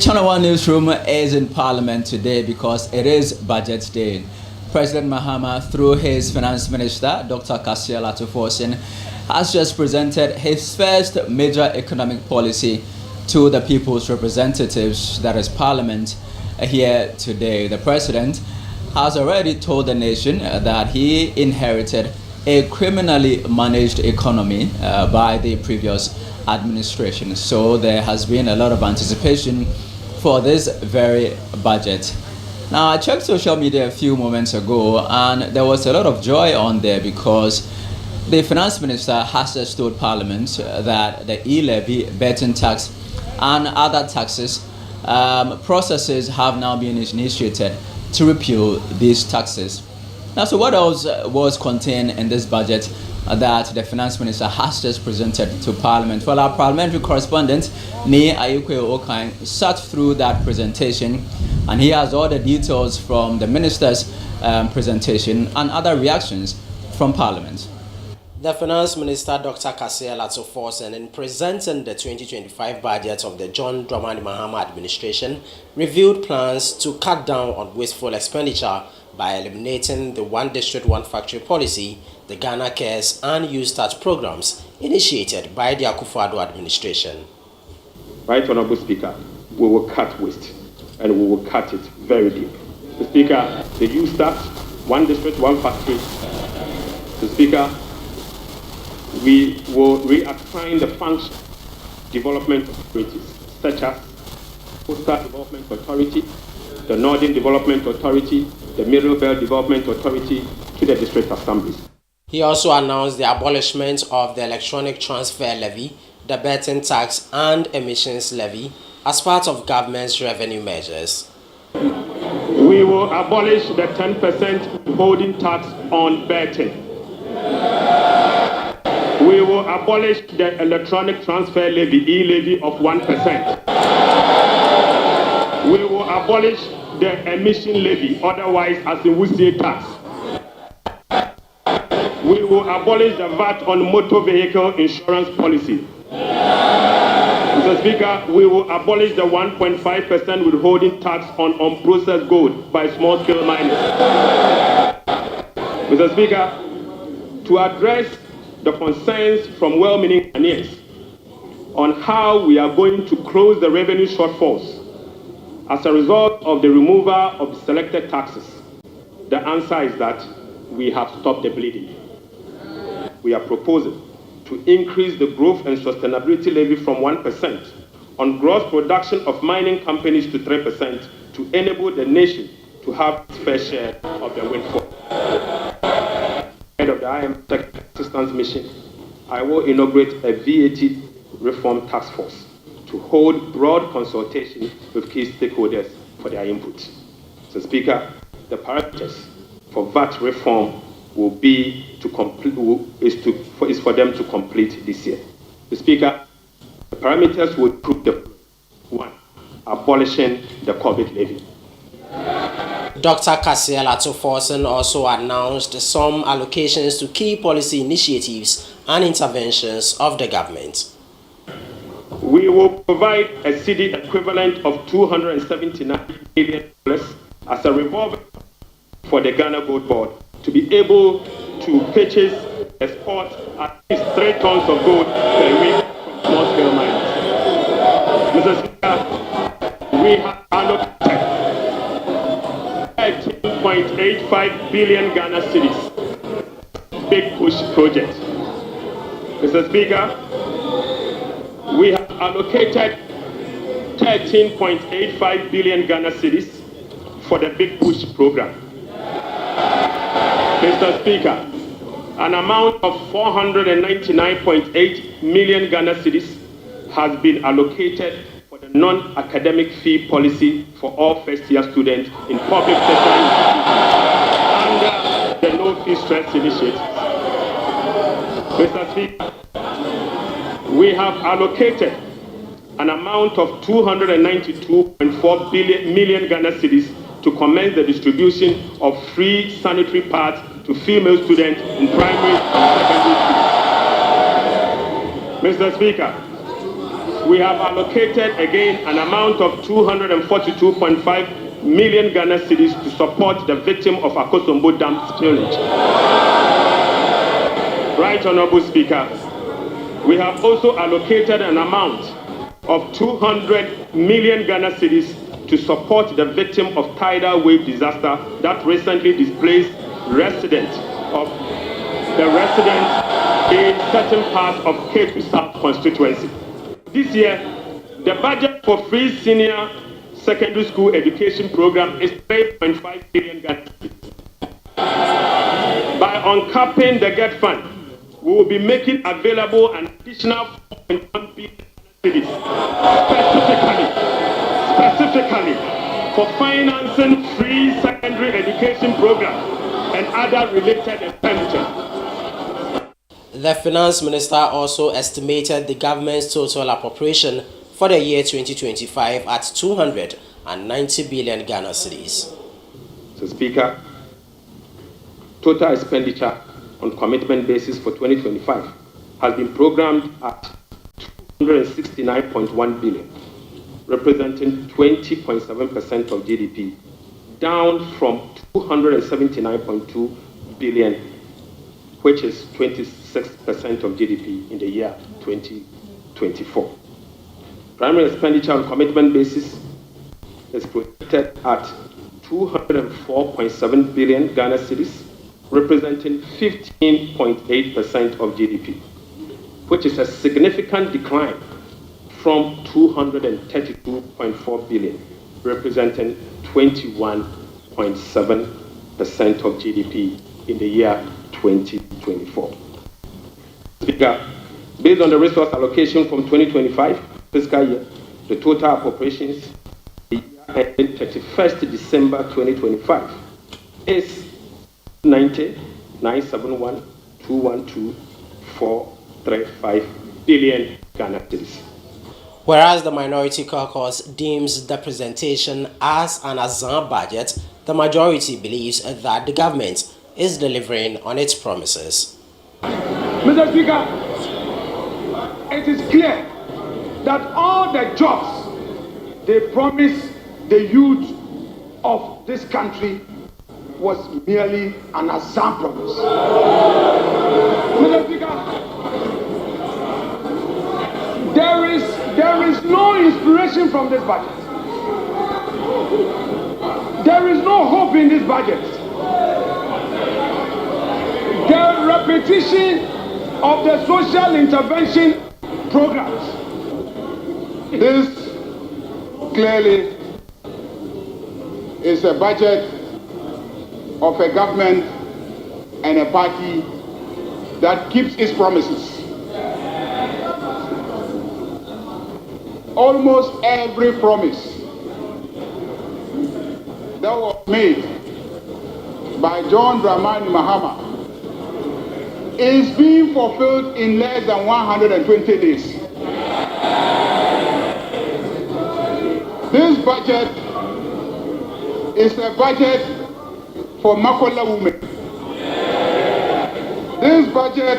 ChannelOne newsroom is in Parliament today because it is Budget Day. President Mahama, through his Finance Minister, Dr. Kasia Latufosin, has just presented his first major economic policy to the people's representatives, that is Parliament, here today. The President has already told the nation that he inherited a criminally managed economy by the previous administration. So there has been a lot of anticipation for this very budget. Now, I checked social media a few moments ago and there was a lot of joy on there because the Finance Minister has just told Parliament that the e-levy, betting tax and other taxes processes have now been initiated to repeal these taxes. Now, so what else was contained in this budget that the Finance Minister has just presented to Parliament? Well, our parliamentary correspondent, Ni Ayukwe Okan, sat through that presentation and he has all the details from the Minister's presentation and other reactions from Parliament. The Finance Minister, Dr. Kasia Latufosin, in presenting the 2025 budget of the John Dramani Mahama administration, revealed plans to cut down on wasteful expenditure by eliminating the One District, One Factory policy, the Ghana Cares and Youth Start programs initiated by the Akufo-Addo administration. Right, Honorable Speaker, we will cut waste and we will cut it very deep. Mr. Speaker, the Youth Start, One District, One Factory. Mr. Speaker, we will reassign the function development authorities such as Coastal Development Authority, the Northern Development Authority, the Middle Belt Development Authority to the district assemblies. He also announced the abolishment of the electronic transfer levy, the betting tax and emissions levy as part of government's revenue measures. We will abolish the 10% holding tax on betting. We will abolish the electronic transfer levy, e-levy of 1%. We will abolish the emission levy, otherwise as in Wusie tax. We will abolish the VAT on motor vehicle insurance policy. Mr. Speaker, we will abolish the 1.5% withholding tax on unprocessed gold by small-scale miners. Mr. Speaker, to address the concerns from well-meaning Ghanaians on how we are going to close the revenue shortfalls as a result of the removal of the selected taxes, the answer is that we have stopped the bleeding. We are proposing to increase the growth and sustainability levy from 1% on gross production of mining companies to 3% to enable the nation to have its fair share of the windfall. Head of the IMF Assistance Mission, I will inaugurate a VAT reform task force to hold broad consultation with key stakeholders for their input. So, Speaker, the parameters for VAT reform will be to complete is for them to complete this year. The Speaker, the parameters will prove the one, abolishing the COVID levy. Dr. Kasia Latufosin also announced some allocations to key policy initiatives and interventions of the government. We will provide a cedi equivalent of $279 million as a revolver for the Ghana Gold Board to be able to purchase, export at least 3 tons of gold per week from small-scale miners. Mr. Speaker, we have allocated 13.85 billion Ghana cedis, big push project. Mr. Speaker, we have allocated 13.85 billion Ghana cedis for the big push program. Mr. Speaker, an amount of 499.8 million Ghana cedis has been allocated for the non-academic fee policy for all first-year students in public sector under the no-fee stress initiative. Mr. Speaker, we have allocated an amount of 292.4 million Ghana cedis to commence the distribution of free sanitary pads to female students in primary and secondary schools. Mr. Speaker, we have allocated again an amount of 242.5 million Ghana cedis to support the victim of Akosombo Dam spillage. Right, Honorable Speaker, we have also allocated an amount of 200 million Ghana cedis to support the victim of tidal wave disaster that recently displaced residents in certain parts of Cape South constituency. This year, the budget for free senior secondary school education program is 3.5 billion Ghana cedis. By uncapping the GET fund, we will be making available an additional 4.1 billion cedis specifically for financing free secondary education programs and other related expenditures. The Finance Minister also estimated the government's total appropriation for the year 2025 at 290 billion Ghana cedis. So, Speaker, total expenditure on commitment basis for 2025 has been programmed at 269.1 billion, representing 20.7% of GDP, down from 279.2 billion, which is 26% of GDP in the year 2024. Primary expenditure on commitment basis is projected at 204.7 billion Ghana cedis, representing 15.8% of GDP, which is a significant decline from 232.4 billion, representing 21.7% of GDP in the year 2024. Speaker, based on the resource allocation from 2025 fiscal year, the total appropriations the year ending 31st December 2025 is 90,971,212,435 billion Ghana cedis. Whereas the Minority Caucus deems the presentation as an Azan budget, the majority believes that the government is delivering on its promises. Mr. Speaker, it is clear that all the jobs they promised the youth of this country was merely an Azan promise. Mr. Speaker, there is no inspiration from this budget. There is no hope in this budget. The repetition of the social intervention programs. This clearly is a budget of a government and a party that keeps its promises. Almost every promise that was made by John Dramani Mahama is being fulfilled in less than 120 days. This budget is a budget for Makola women. This budget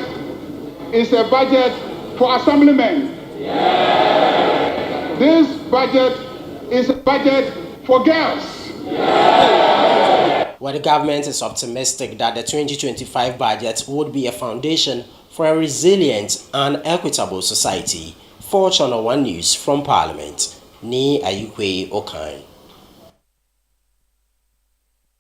is a budget for assemblymen. This budget is a budget for girls. Well, the government is optimistic that the 2025 budget would be a foundation for a resilient and equitable society. For ChannelOne News from Parliament, Ni Ayukwe Okan.